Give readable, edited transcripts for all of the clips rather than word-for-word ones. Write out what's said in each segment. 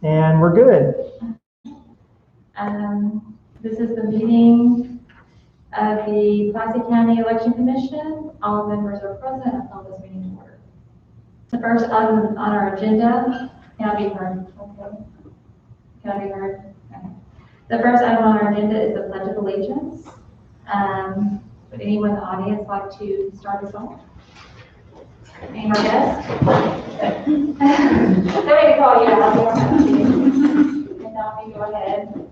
And we're good. This is the meeting of the Pulaski County Election Commission. All members are present. I call this meeting to order. The first item on our agenda, can I be heard? Okay. Can I be heard? Okay. The first item on our agenda is the Pledge of Allegiance. Would anyone in the audience like to start us off? Any more guests? Somebody call you out. And now we go ahead.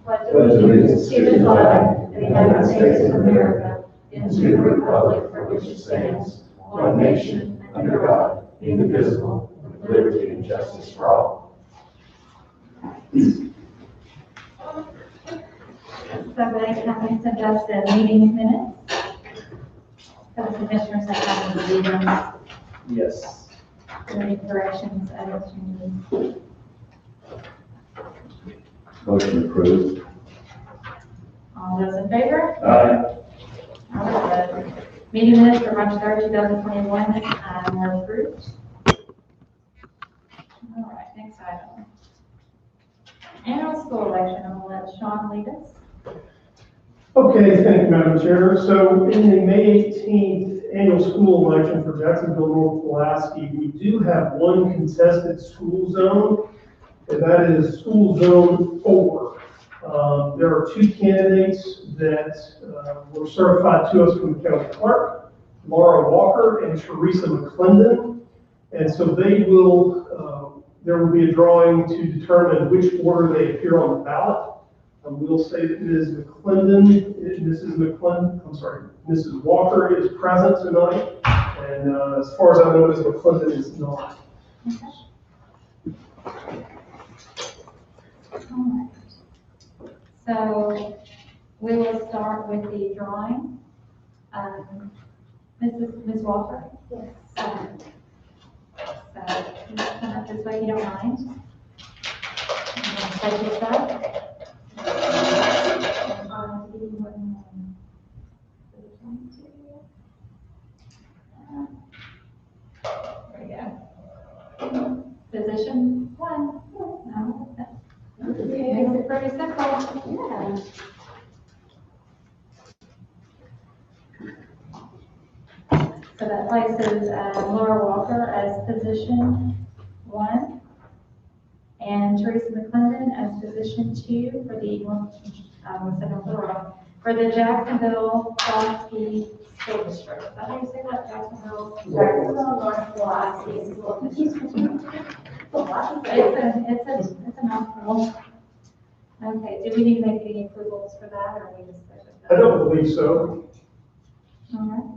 Pledge allegiance to the flag of the United States of America and to the republic for which it stands, one nation, under God, indivisible, with liberty and justice for all. Somebody can suggest the meeting minutes? For the commissioners that have the meetings. Yes. Any corrections, edits, changes? Motion approved. All those in favor? Aye. All right, the meeting minutes for March 3rd, 2021 are approved. All right, next item. Annual school election. I'm going to let Sean lead us. Okay, thank you, Madam Chair. So in the May 18th annual school election for Jacksonville North Pulaski, we do have one contested school zone, and that is school zone 4. There are 2 candidates that were certified to us from the county clerk, Laura Walker and Teresa McClendon. And so they will, there will be a drawing to determine which order they appear on the ballot. We'll say that Mrs. Walker is present tonight, and as far as I know, Ms. McClendon is not. Okay. All right. So we will start with the drawing. Ms. Walker? Yes. So just come up this way if you don't mind. And take your side. There we go. Position 1. No, that makes it pretty simple. Yeah. So that places Laura Walker as position 1 and Teresa McClendon as position 2 for the Jacksonville Pulaski School District. Is that how you say that? Jacksonville North Pulaski School District. It's a mouthful. Okay, do we need to make any approvals for that, or we just? I don't believe so. All right.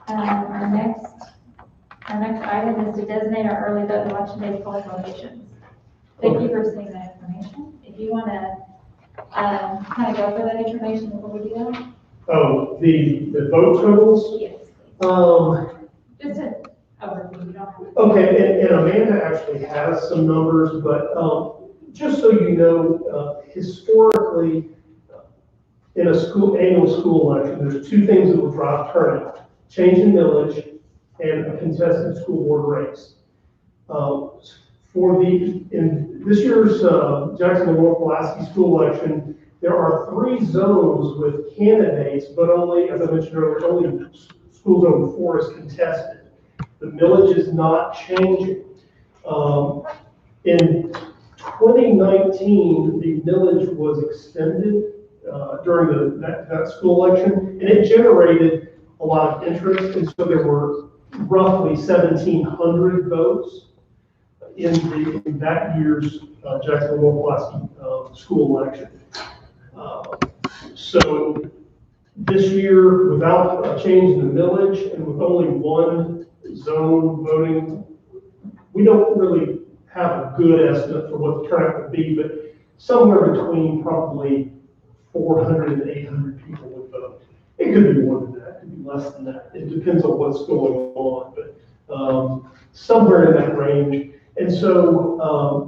Our next item is to designate our early vote election day polling locations. Thank you for seeing that information. If you want to kind of go over that information before we do that? Oh, the vote totals? Yes. Just an overview. You don't have to. Okay, and Amanda actually has some numbers, but just so you know, historically, in a annual school election, there's 2 things that will drive turnout: change in millage and a contested school board race. In this year's Jacksonville North Pulaski school election, there are 3 zones with candidates, but only, as I mentioned earlier, only school zone 4 is contested. The millage is not changing. In 2019, the millage was extended during that school election, and it generated a lot of interest, and so there were roughly 1,700 votes in that year's Jacksonville North Pulaski school election. So this year, without a change in the millage and with only 1 zone voting, we don't really have a good estimate for what the turnout would be, but somewhere between probably 400 and 800 people would vote. It could be more than that, it could be less than that. It depends on what's going on, but somewhere in that range. And so,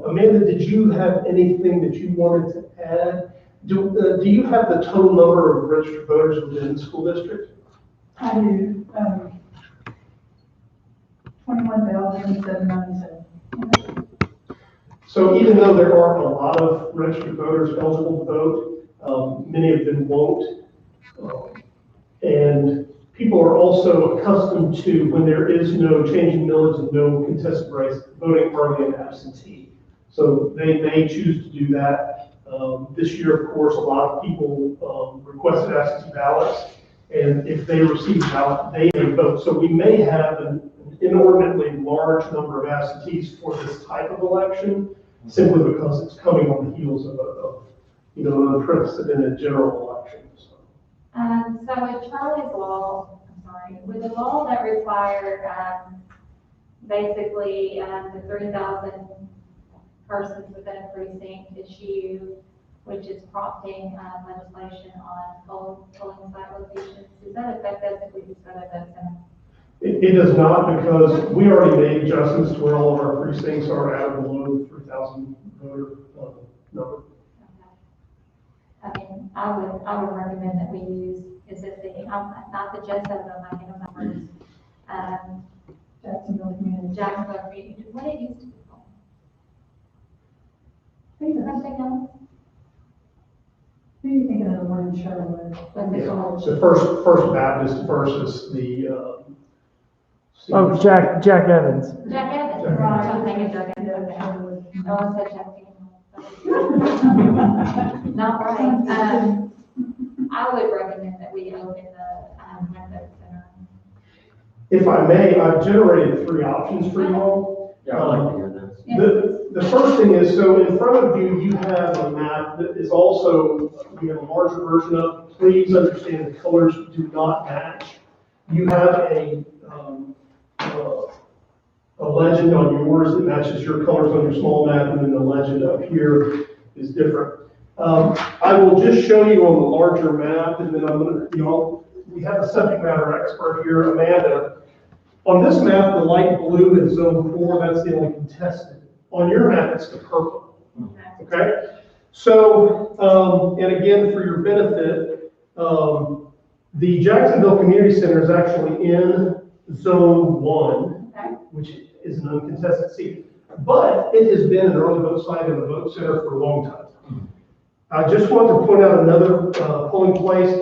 Amanda, did you have anything that you wanted to add? Do you have the total number of registered voters within the school district? I do. 21,797. So even though there are a lot of registered voters eligible to vote, many of them won't. And people are also accustomed to, when there is no change in millage and no contested race, voting early and absentee. So they may choose to do that. This year, of course, a lot of people requested absentee ballots, and if they receive a ballot, they may vote. So we may have an inordinately large number of absentees for this type of election, simply because it's coming on the heels of an unprecedented general election. So with Charlie's law, with the law that required, basically, the 3,000 persons within a precinct issue, which is prompting, legislation on polling site locations, does that affect us if we just go to those centers? It does not, because we already made adjustments to where all of our precincts are at below the 3,000 voter number. I mean, I would recommend that we use existing, not the just of them, I think numbers. Jacksonville Community, what it used to be called. Something else? Who are you thinking of the one in Charlotte? The first Baptist versus the, Jack Evans. Jack Evans, right, I'm thinking Jack Evans. Oh, I said Jack Evans. Not right. I would recommend that we open the, Windows Center. if I may, I've generated 3 options for you all. Yeah, I'd like to hear this. The first thing is, so in front of you, you have a map that is also, we have a larger version of. Please understand the colors do not match. You have a legend on yours that matches your colors on your small map, and then the legend up here is different. I will just show you on the larger map, and then I'm going to, we have a subject matter expert here, Amanda. On this map, the light blue is zone 4, that's the only contested. On your map, it's the purple, okay? So, and again, for your benefit, the Jacksonville Community Center is actually in zone 1, which is an uncontested seat. But it has been an early vote site and a vote center for a long time. I just want to point out another polling place.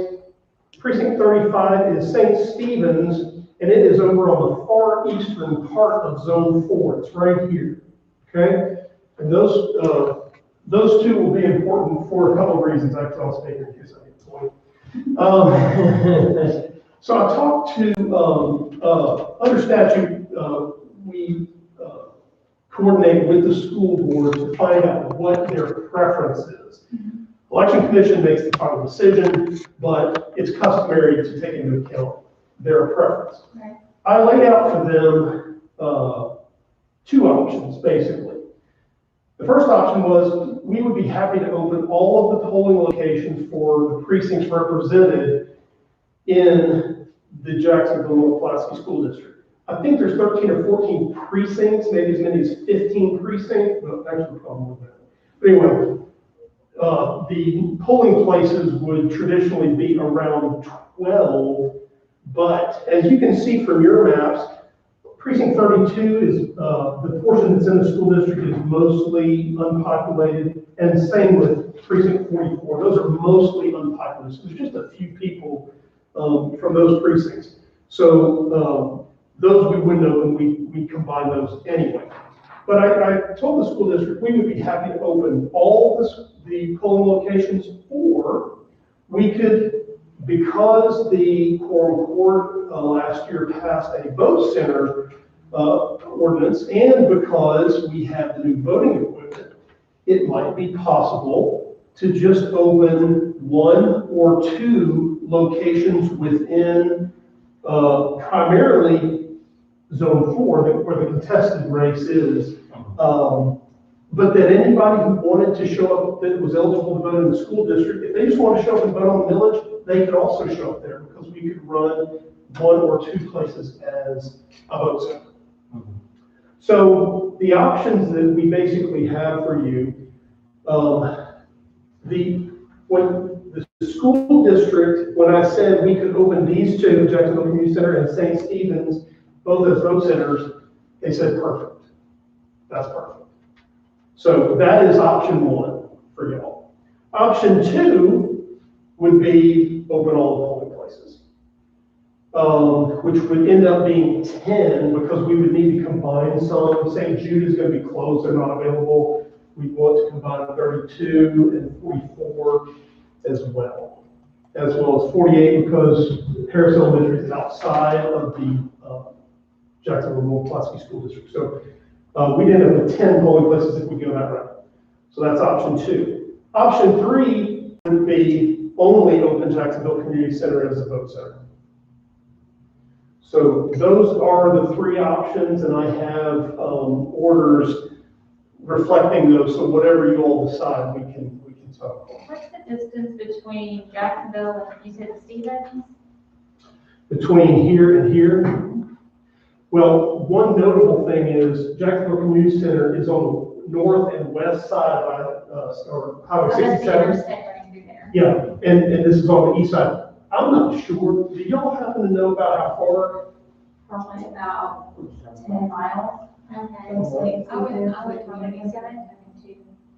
Precinct 35 is St. Stephen's, and it is over on the far eastern part of zone 4. It's right here, okay? And those two will be important for a couple of reasons. I'll stay here in case I get the point. So I talked to, under statute, we coordinate with the school board to find out what their preference is. Election Commission makes the final decision, but it's customary to take into account their preference. Right. I laid out for them 2 options, basically. The first option was we would be happy to open all of the polling locations for the precincts represented in the Jacksonville Pulaski School District. I think there's 13 or 14 precincts, maybe as many as 15 precincts, but actually probably more than that. But anyway, the polling places would traditionally be around 12, but as you can see from your maps, precinct 32 is the portion that's in the school district is mostly unpopulated, and same with precinct 44. Those are mostly unpopulated. So there's just a few people from those precincts. So those we wouldn't open, we combine those anyway. But I told the school district we would be happy to open all the polling locations, or we could, because the quorum court last year passed a vote center ordinance, and because we have the new voting equipment, it might be possible to just open 1 or 2 locations within primarily zone 4, where the contested race is. But that anybody who wanted to show up, that was eligible to vote in the school district, if they just want to show up and vote on the millage, they could also show up there, because we could run 1 or 2 places as a vote center. So the options that we basically have for you, when the school district, when I said we could open these 2, Jacksonville Community Center and St. Stephen's, both as vote centers, they said perfect. That's perfect. So that is option one for y'all. Option two would be open all the polling places. Which would end up being 10 because we would need to combine some. St. Jude is going to be closed, they're not available. We want to combine 32 and 44 as well as 48 because Harris Elementary is outside of the Jacksonville Pulaski School District. So we'd end up with 10 polling places if we go that route. So that's option two. Option three would be only open Jacksonville Community Center as a vote center. So those are the three options, and I have orders reflecting those. So whatever you all decide, we can talk about. What's the distance between Jacksonville and, you said Stevens? Between here and here? Well, one notable thing is Jacksonville Community Center is on the north and west side of or Highway Oh, that's the 67. interstate running through there. Yeah, and this is on the east side. I'm not sure. Do y'all happen to know about how far? Probably about 10 miles. Okay. I would probably be seven.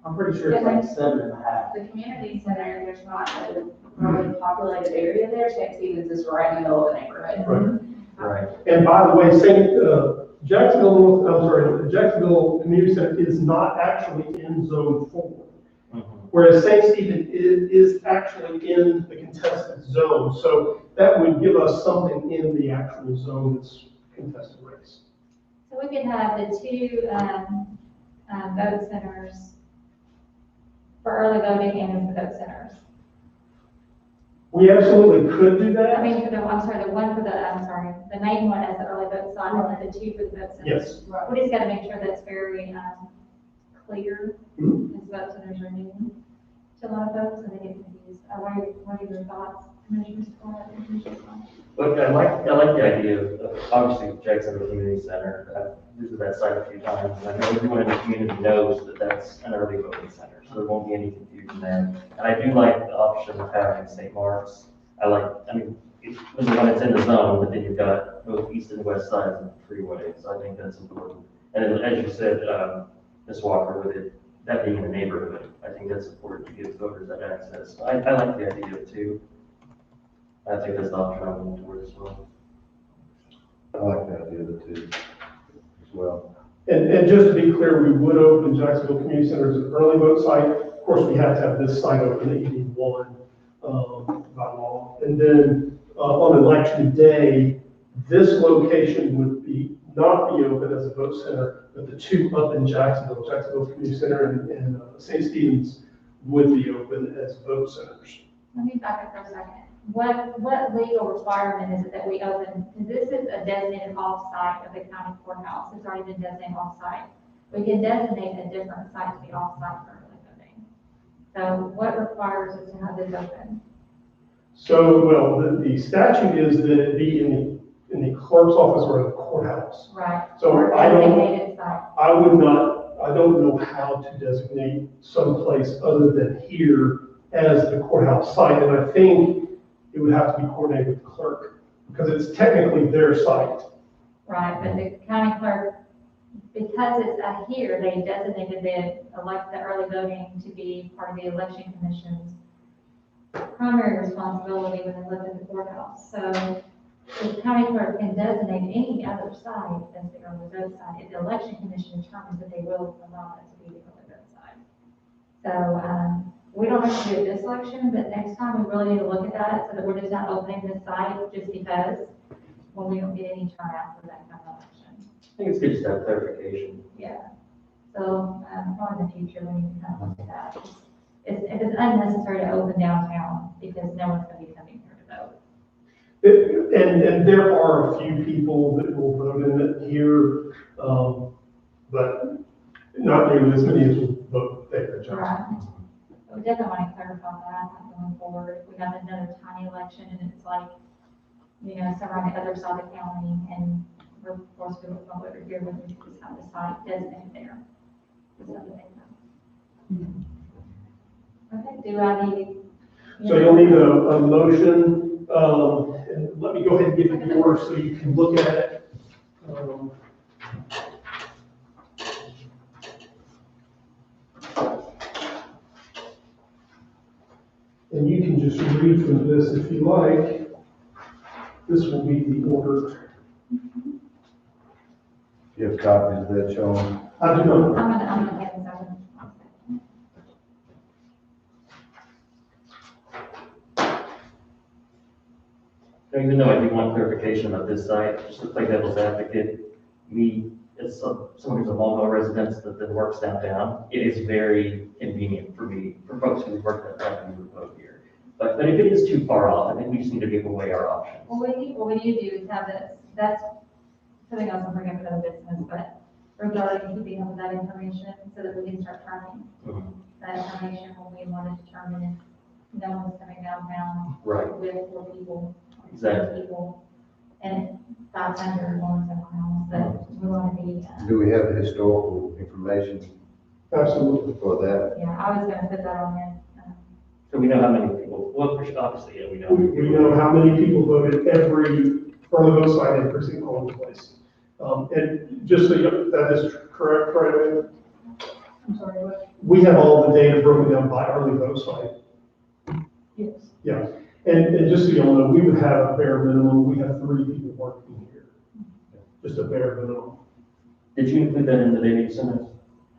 I'm pretty sure it's like 7.5. The community center, there's not a really populated area there, St. Stevens is right in the middle of the neighborhood. Right. And by the way, Jacksonville Community Center is not actually in Zone 4. Whereas St. Stephen is actually in the contested zone. So that would give us something in the actual zone that's contested race. So we could have the two vote centers for early voting and the vote centers. We absolutely could do that. I mean, for the, I'm sorry, the one for the, the main one as the early vote side, and then the two for the vote centers. Yes. We just gotta make sure that's very, clear, Mhm. as vote centers are new to a lot of folks, and they get confused. What are your thoughts, Commissioner Scott, Commissioner Scott? Look, I like the idea of obviously Jacksonville Community Center. I've visited that site a few times, and I know everyone in the community knows that that's an early voting center, so there won't be any confusion there. And I do like the option of having St. Mark's. It's when it's in the zone, but then you've got both east and west sides of the freeway, so I think that's important. And then, as you said, Ms. Walker, with it, that being in the neighborhood, I think that's important to give voters that access. I like the idea too. I think that's the option I'm leaning towards as well. I like that idea too, as well. And just to be clear, we would open Jacksonville Community Center as an early vote site. Of course, we have to have this site open at ED1 by law. And then on election day, this location would not be open as a vote center, but the two up in Jacksonville Community Center and St. Stephen's would be open as vote centers. Let me back up for a second. What legal requirement is it that we open, because this is a designated off-site of the county courthouse, it's already been designated off-site. We can designate a different site to be off-site for early voting. So what requires us to have this open? So, well, the statute is that it be in the clerk's office or the courthouse. Right. So Or I designated site. I don't know how to designate someplace other than here as the courthouse site. And I think it would have to be coordinated with the clerk because it's technically their site. Right, but the county clerk, because it's here, they designated the early voting to be part of the election commission's primary responsibility when they live in the courthouse. So the county clerk can designate any other site as the early vote site if the election commission determines that they will allow it to be the early vote site. So, we don't have to do it this election, but next time we really need to look at that so that we're just not opening this site just because when we don't get any turnout for that kind of election. I think it's good just to have clarification. Yeah. So, probably in the future, we need to kind of look at that. It's unnecessary to open downtown because no one's going to be coming here to vote. And there are a few people that will vote in it here, but not nearly as many as will vote there. Right. We definitely want to clarify that going forward. If we have another tiny election and it's like, somewhere on the other side of the county and we're forced to vote over here, we just have the site designated there. Just have to think about. Okay, do I need? So you'll need a motion, and let me go ahead and give you the order so you can look at it. And you can just read from this if you like. This will be the order. You have copies of that, Sean? I do not. I'm gonna get this over. Even though I do want clarification about this site, just to play devil's advocate, me, as someone who's a Mulville resident that works downtown, it is very convenient for me, for folks who work downtown who vote here. But if it is too far off, I think we just need to give away our options. Well, what we need to do is have this, that's something else I'm bringing up for the business, but regarding keeping up with that information so that we can start turning Mhm. that information when we want to determine if no one's coming downtown Right, with 4 people, Exactly. people, and 500 going somewhere else, that we want to be, Do we have historical information Absolutely. for that? yeah, I was gonna put that on there. so we know how many people, well, obviously, yeah, we know. We know how many people voted every early vote site and precinct polling place. And just so you, that is correct, right away? I'm sorry, what? We have all the data broken down by early vote site. Yes. Yeah, and just so y'all know, we would have a bare minimum, we have 3 people working here. Just a bare minimum. Did you include that in the data you sent us?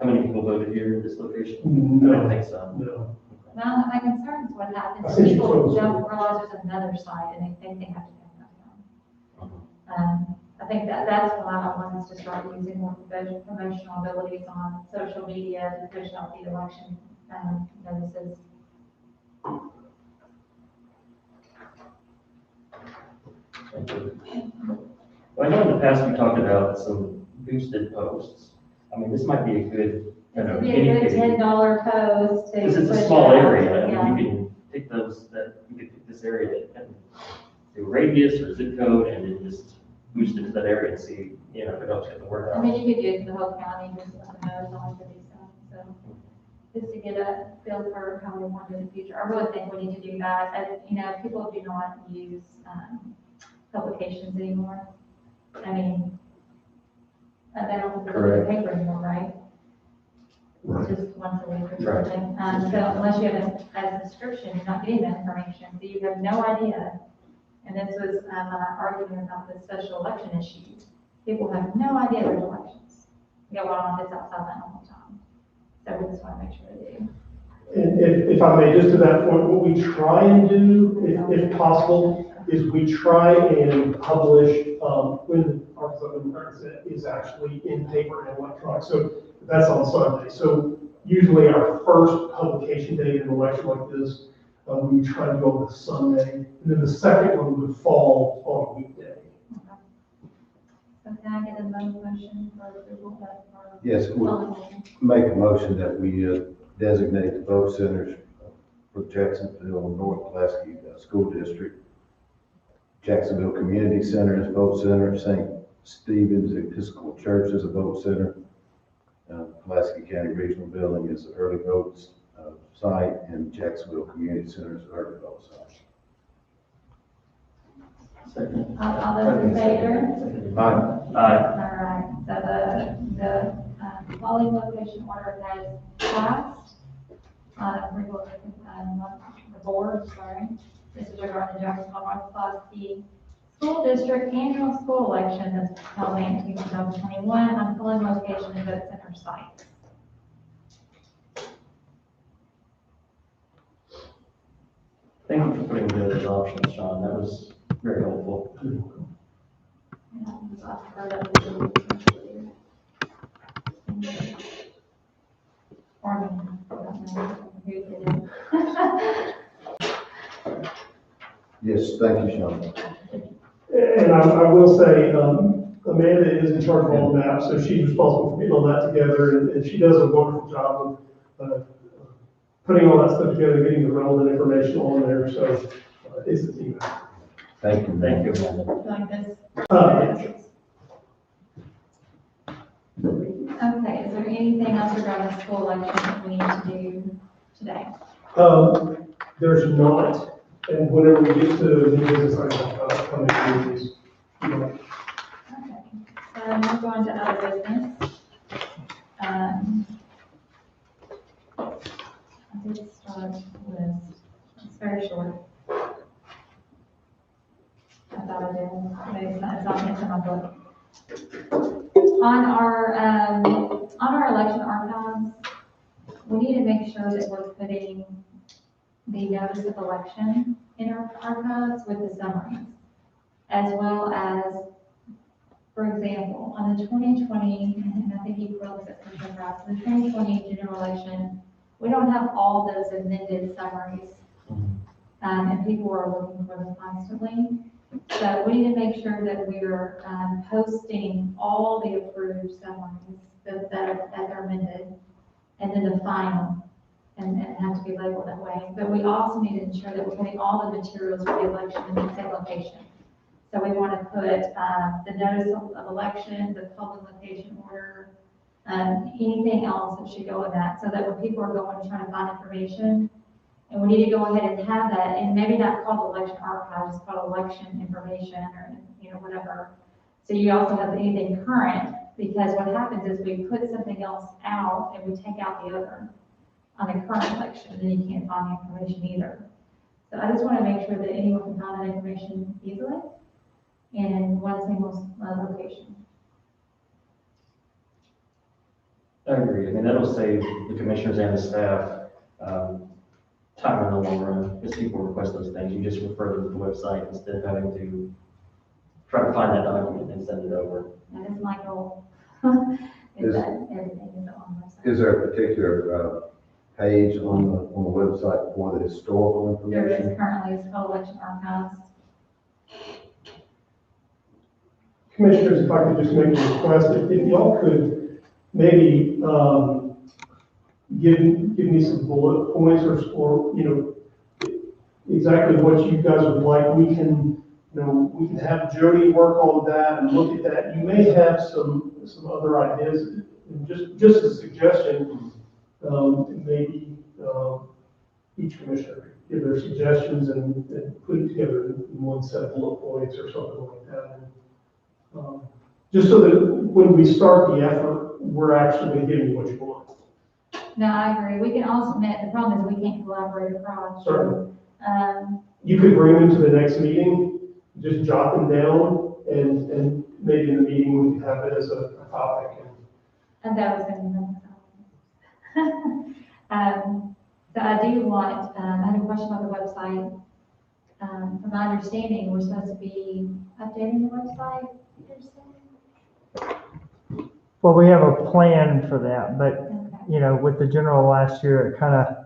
How many people voted here in this location? I No, don't think so. no. Now, my concern is what I happens, think you people closed it. don't realize there's another side and they think they have to come downtown. I think that's why I want us to start using more promotional abilities on social media to push out the election, notices. Thank you. Well, I know in the past we talked about some boosted posts. I mean, this might be a good, kind of, It'd be a good guinea pig. $10 post to. Because it's a push small out. area, I Yeah. mean, you can pick those, you could pick this area and do radius or zip code and then just boost it to that area and see, if it helps get the word I out. mean, you could do it for the whole county, just let them know it's only for these stuff, so. Just to get a feel for how we want to do in the future. I really think we need to do that, as, people do not use, publications anymore. I mean, they don't put it in the Correct. paper anymore, right? Right. It's just once a week or Right. something. So unless you have a subscription, you're not getting that information, so you have no idea. And this was, arguing about the special election issue. People have no idea there's elections. Go on, it's outside that all the time. So we just want to make sure they do. And if I may, just to that point, what we try and do, if possible, is we try and publish, when our zoning is actually in paper and electronic. So that's on Sunday. So usually our first publication date in an election like this, we try to go on a Sunday, and then the second one would fall on a weekday. So can I get a motion for approval of? Yes, we'll make a motion that we designate the vote centers for Jacksonville North Pulaski School District. Jacksonville Community Center as vote center, St. Stephen's Episcopal Church as a vote center, Pulaski County Regional Building is the early votes site, and Jacksonville Community Center is the early vote site. Second. All those in favor? Aye. Aye. All right, so the polling location order has passed. Approval of the board, sorry. This is regarding the Jacksonville North Pulaski School District Annual School Election that's held in 2021 on polling location and vote center site. Thank you for putting those options, Sean, that was very helpful. Yes, thank you, Sean. And I will say, Amanda is in charge of all the maps, so she's responsible for getting all that together, and she does a wonderful job of putting all that stuff together, getting the relevant information on there, so it's a team effort. Thank you. Thank you, Amanda. Like this. Uh, Okay, is there anything else regarding the school election that we need to do today? There's not, and whenever we get to new business, I'll come and do these. Okay, so we're going to other business. I did start with, let's very short. I thought I did, but it's in my book. On our election archives, we need to make sure that we're putting the notice of election in our archives with the summaries, as well as, for example, on the 2020, and I think you wrote this at the 2020 general election, we don't have all those amended summaries, and people are looking for them constantly. So we need to make sure that we're posting all the approved summaries that are amended, and then the final, and have to be labeled that way. But we also need to ensure that we're putting all the materials for the election in the same location. So we want to put the notice of election, the public location order, anything else that should go in that, so that when people are going trying to find information, and we need to go ahead and have that, and maybe not called election archives, it's called election information, or, whatever. So you also have anything current, because what happens is we put something else out and we take out the other on the current election, and then you can't find the information either. So I just want to make sure that anyone can find that information easily in one single location. I agree. I mean, that'll save the commissioners and the staff time in the long run, because people request those things. You just refer them to the website instead of having to try to find that document and send it over. That is my goal. Is- that everything is on the website. Is there a particular page on the website for the historical There information? is currently, it's called election archives. Commissioners, if I could just make a request, if y'all could maybe, give me some bullet points or, exactly what you guys would like. We can have Jody work on that and look at that. You may have some other ideas, and just a suggestion, maybe, each commissioner give their suggestions and put it together in one set of bullet points or something like that. Just so that when we start the effort, we're actually getting what you want. No, I agree. We can also, the problem is we can't collaborate across. Certainly. Um, You could bring them to the next meeting, just jot them down, and maybe in the meeting we could have it as a topic. and that was going to be so I do want, I had a question about the website. From my understanding, we're supposed to be updating the website. Well, we have a plan for that, but, Okay. with the general last year, it kind of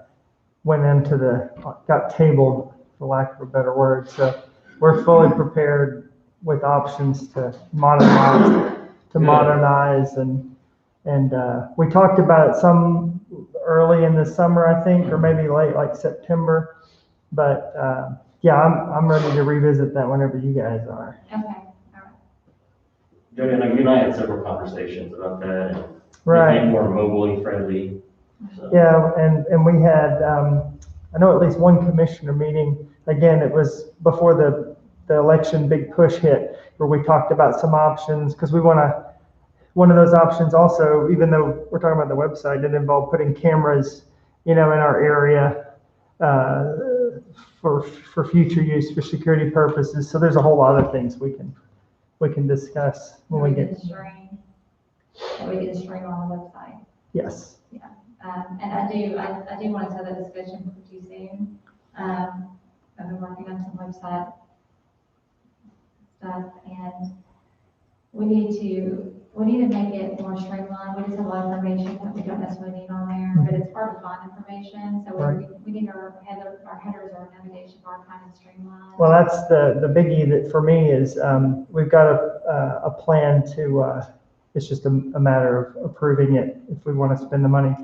went into got tabled, for lack of a better word. So we're fully prepared with options to modernize, and we talked about it some early in the summer, I think, or maybe late, like September. But, yeah, I'm ready to revisit that whenever you guys are. Okay, all right. Jody, I know you and I had several conversations about that, and Right. being more mobile friendly. So. Yeah, and we had, I know at least one commissioner meeting, again, it was before the election big push hit, where we talked about some options, because we want to, one of those options also, even though we're talking about the website, it involved putting cameras, in our area, for future use, for security purposes. So there's a whole lot of things we can discuss when we get. Stream. That we can stream on the website. Yes. And I do want to have that discussion with you soon. I've been working on some website stuff, and we need to make it more streamlined. We just have a lot of information that we don't necessarily need on there, but it's hard to find information, so we need our headers, our navigation bar kind of streamlined. Well, that's the biggie that for me is, we've got a plan to, it's just a matter of approving it if we want to spend the money,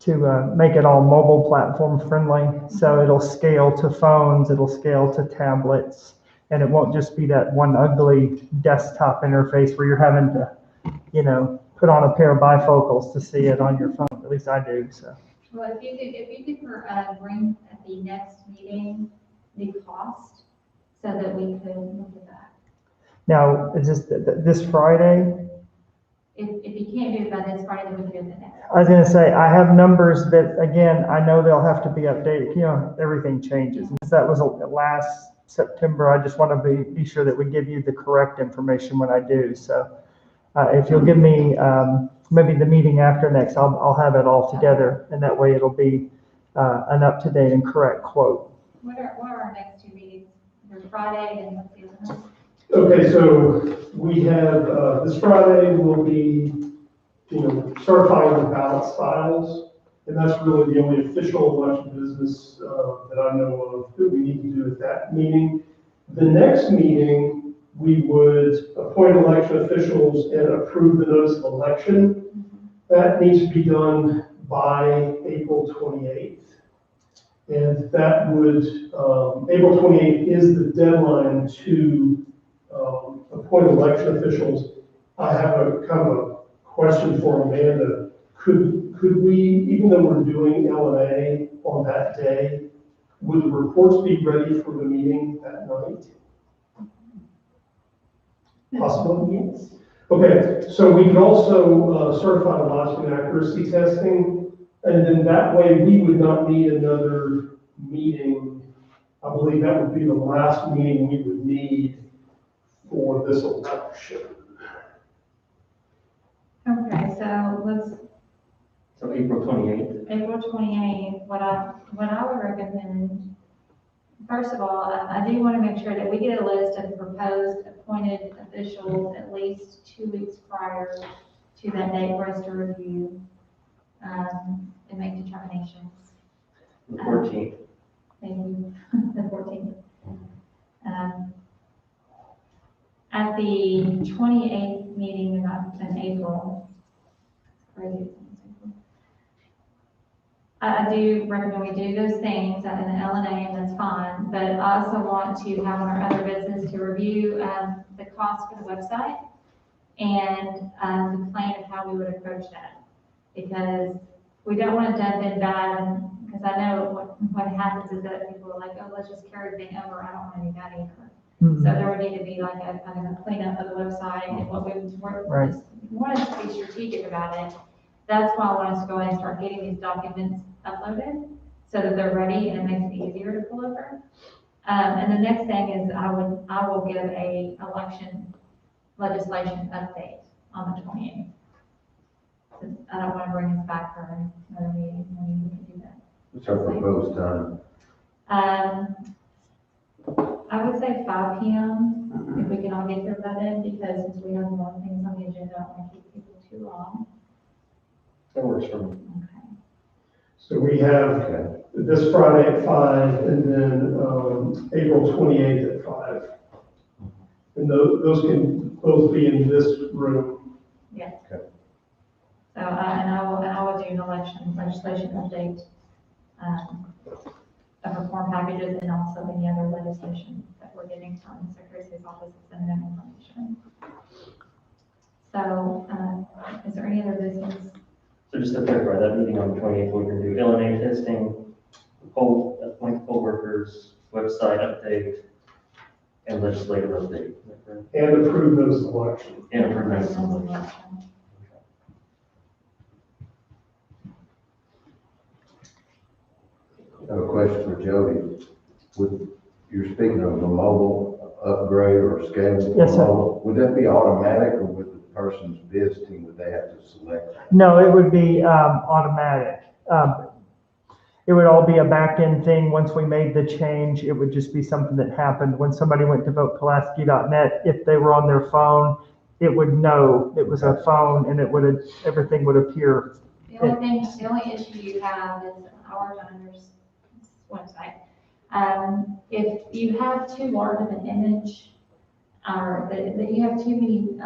to make it all mobile platform friendly. So it'll scale to phones, it'll scale to tablets, and it won't just be that one ugly desktop interface where you're having to, put on a pair of bifocals to see it on your phone. At least I do, so. Well, if you could bring at the next meeting the cost, so that we could look at that. Now, is this Friday? if you can't do it by this Friday, then we can do it the next. I was gonna say, I have numbers that, again, I know they'll have to be updated, you know, everything changes. Since that was last September, I just want to be sure that we give you the correct information when I do, so. If you'll give me, maybe the meeting after next, I'll have it all together, and that way it'll be, an up-to-date and correct quote. What are our next two meetings? There's Friday and what's the other one? Okay, so we have, this Friday will be, certifying the ballot files. And that's really the only official election business, that I know of that we need to do at that meeting. The next meeting, we would appoint election officials and approve the notice of election. That needs to be done by April 28th. And that would, April 28th is the deadline to appoint election officials. I have a kind of a question for Amanda. Could we, even though we're doing L&A on that day, would the reports be ready for the meeting that night? Possibly? Yes. Okay, so we could also certify the logic and accuracy testing, and then that way we would not need another meeting. I believe that would be the last meeting we would need for this election. Okay, so So April 28th. April 28th, what I would recommend, first of all, I do want to make sure that we get a list of proposed appointed officials at least 2 weeks prior to that date for us to review, and make determinations. The 14th. Maybe the 14th. At the 28th meeting in April, crazy. I do recommend we do those things at an L&A, and that's fine, but I also want to have on our other business to review the cost for the website and the plan of how we would approach that. Because we don't want to jump in bad, because I know what happens is that people are like, oh, let's just carry everything over, I don't want to do that either. So there would need to be like a kind of a cleanup of the website and what we Right. wanted to be strategic about it. That's why I want us to go ahead and start getting these documents uploaded so that they're ready and it makes it easier to pull over. And the next thing is I will give a election legislation update on the 28th. I don't want to bring us back for another meeting. I mean, we can do that. What's our proposed time? I would say 5 p.m. if we can all get there by then, because since we have more things on the agenda, I don't want to keep people too long. That works for me. Okay. So we have Okay. this Friday at 5, and then April 28th at 5. And those can both be in this room. Yes. Okay. So, and I will do an election legislation update, of reform packages and also any other legislation that we're getting from the Secretary of State's office to send them information. So, is there any other business? So just to clarify, that meeting on the 28th, we're going to do L&A testing, appoint poll workers, website update, and legislative update. Is that correct? And approve those elections. And approve notice of election. Election. I have a question for Jody. You're speaking of a mobile upgrade or scale? Yes, sir. Would that be automatic, or with the person's visiting, would they have to select? No, it would be automatic. It would all be a back-end thing. Once we made the change, it would just be something that happened. When somebody went to votepulaski.net, if they were on their phone, it would know it was a phone, and everything would appear. The only issue you have is ours on your website. If you have too large of an image, or that you have too many,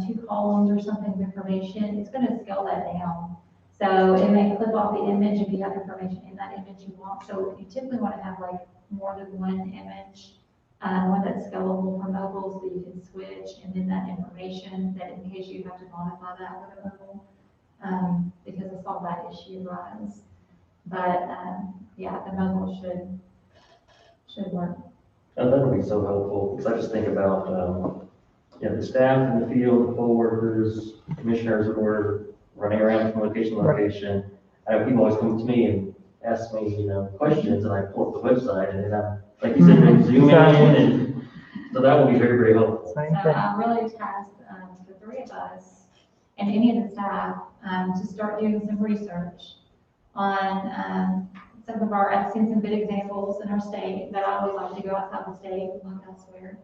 two columns or something of information, it's gonna scale that down. So it may clip off the image if you have information in that image you want. So you typically want to have like more than one image, one that's scalable for mobile, so you can switch, and then that information that in case you have to modify that with a mobile, because I saw that issue rise. But, yeah, the mobile should work. Oh, that would be so helpful, because I just think about, the staff in the field, the poll workers, commissioners were running around from location to location. People always come to me and ask me, questions, and I pull up the website, and then I'm, like you said, then zoom in, and so that will be very, very helpful. Same So thing. I really tasked the three of us and any of the staff to start doing some research on some of our, I've seen some good examples in our state, but I always like to go outside the state and look elsewhere.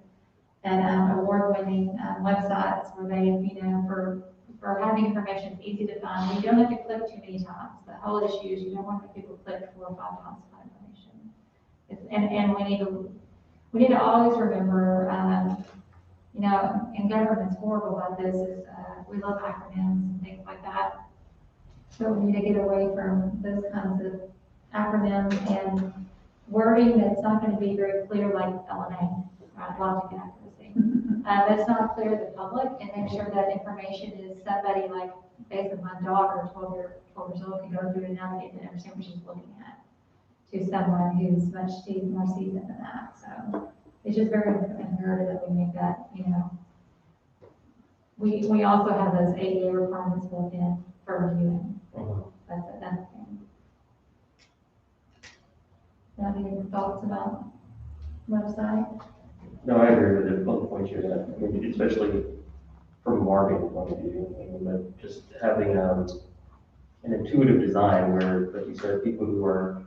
And award-winning websites where they, for having information it's easy to find. You don't have to click too many times. The whole issue is you don't want people to click 4 or 5 times to find information. And we need to always remember, and government's horrible about this, is we love acronyms and things like that. So we need to get away from those kinds of acronyms and wording that's not going to be very clear, like LNA, right? Logic and accuracy. That's not clear to the public, and make sure that information is somebody like, basically my daughter, 12 years old, can go through and navigate and understand what she's looking at, to someone who's much more seasoned than that. So it's just very imperative that we make that, we also have those ADA requirements built in for reviewing. That's the thing. Any thoughts about website? No, I agree with it, both the points you had, especially from a marketing point of view, but just having an intuitive design where, like you said, people who are,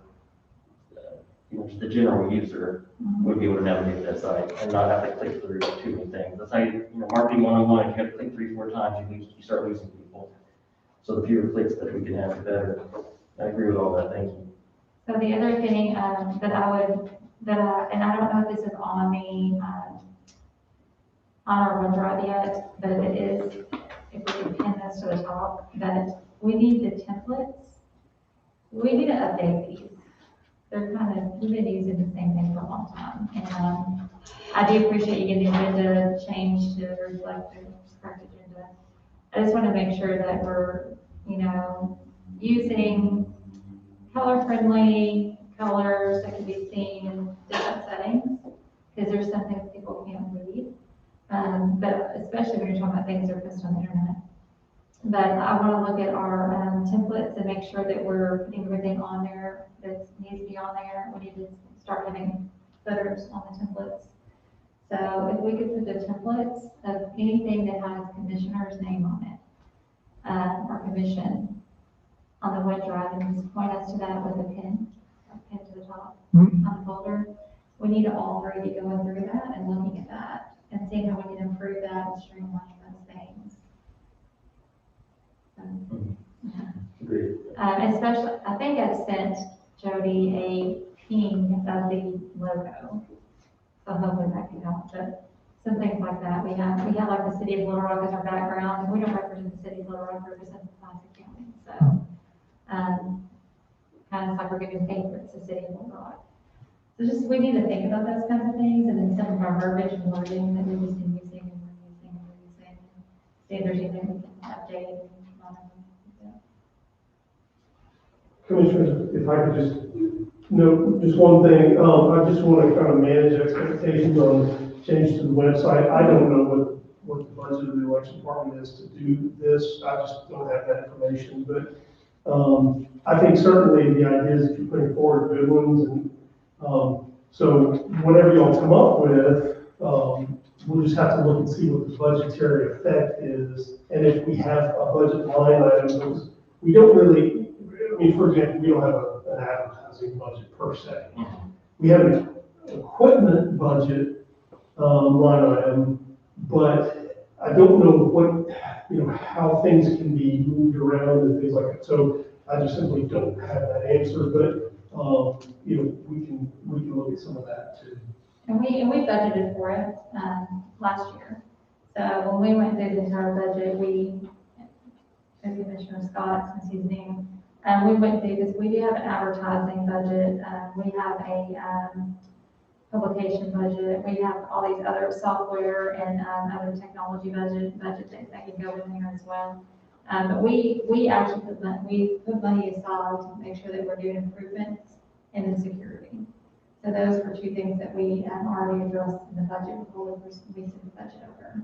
the general user would be able to navigate that site and not have to click through too many things. That's how marketing 101, if you have to click 3 or 4 times, you start losing people. So the fewer clicks that we can have, the better. I agree with all that, thank you. So the other thing that I would, and I don't know if this is on the, on our OneDrive yet, but it is, if we can pin this to the top, that we need the templates. We need to update these. They're we've been using the same thing for a long time. And I do appreciate you getting the agenda changed to reflect the correct agenda. I just want to make sure that we're, using color-friendly colors that can be seen in different settings, because there's some things people can't read. But especially when you're talking about things that are posted on the internet. But I want to look at our templates and make sure that we're putting everything on there that needs to be on there. We need to start having footers on the templates. So if we could put the templates of anything that has commissioner's name on it, or commission, on the OneDrive, and just point us to that with a pin to the top on the folder. We need to all three be going through that and looking at that and seeing how we can improve that and streamline those things. Agreed. Especially, I think I sent Jody a ping of the logo. So hopefully that can help, but some things like that. We have like the city of Little Rock as our background, and we don't represent the city of Little Rock, we represent the Pulaski County. So, kind of like we're giving favorites to the city of Little Rock. So just, we need to think about those kinds of things, and then some of our verbiage and wording that we've just been using and reusing. See if there's anything we can update and modify. Commissioners, if I could just note just one thing, I just want to kind of manage expectations on changes to the website. I don't know what the budget of the election department is to do this. I just don't have that information, but I think certainly the ideas that you're putting forward are good ones, and so whatever y'all come up with, we'll just have to look and see what the budgetary effect is, and if we have a budget line item, we don't really. I mean, for example, we don't have an advertising budget per se. We have an equipment budget line item, but I don't know what, how things can be moved around and things like that. So I just simply don't have that answer, but, we can look at some of that too. And we budgeted for it last year. So when we went through the entire budget, as Commissioner Scott, since he's new, we went through this. We do have an advertising budget. We have a publication budget. We have all these other software and other technology budget that can go in there as well. But we actually put money aside to make sure that we're doing improvements in the security. So those were two things that we already addressed in the budget before we sent the budget over.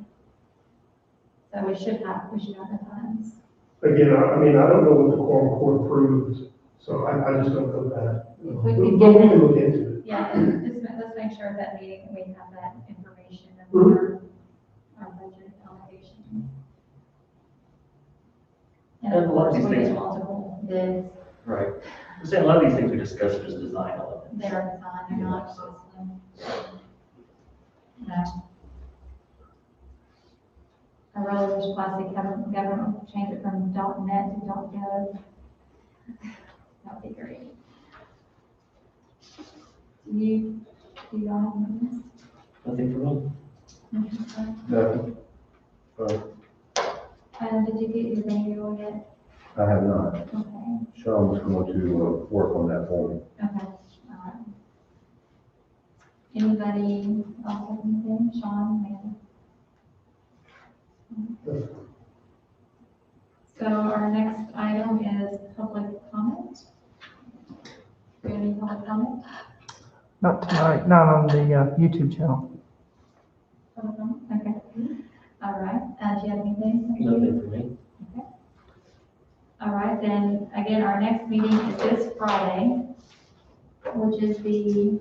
So we should have the funds. Again, I mean, I don't know what the quorum court approved, so I just don't know that. We But could we get can it. look into it. Yeah, let's make sure that meeting, we have that information of our budget allocation. And of course, we get multiple bids, Right. I'm saying a lot of these things we discussed are just design elements. they're designed, they're not costly. No. I really wish Pulaski government would change it from .net to .gov. That would be great. Do you all have minutes? Nothing for me. Nothing. Did you get your manual yet? I have not. Okay, Sean was going to work on that for me. okay, all right. Anybody else have anything? Sean, maybe? So our next item is public comment. Do you have any public comment? Not tonight, not on the YouTube channel. Public comment? Okay. All right. Do you have anything? Nothing for me. Okay. All right, then, again, our next meeting is this Friday, which is the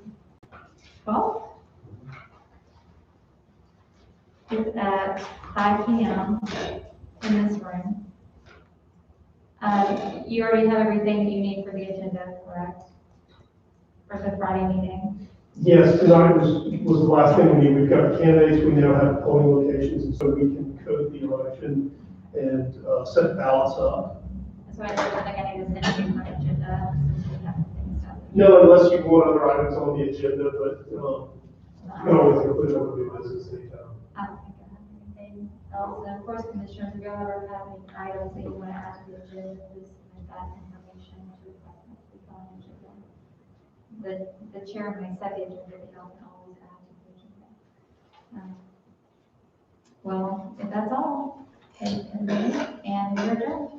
12th. It's at 5 p.m. in this room. You already have everything that you need for the agenda, correct? For the Friday meeting? Yes, tonight was the last thing we need. We've got candidates, we now have polling locations, and so we can code the election and set ballots up. So I don't think I need to send you my agenda, since we have things done. No, unless you want other items on the agenda, but you can always include it with the business anytime. I don't think I have anything else. And of course, commissioners, if you ever have any items that you want to add to the agenda, please submit that information to the agenda. The chair may set the agenda, but y'all can always add to the agenda. Well, if that's all, and we're adjourned.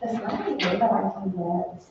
That's right, I like that.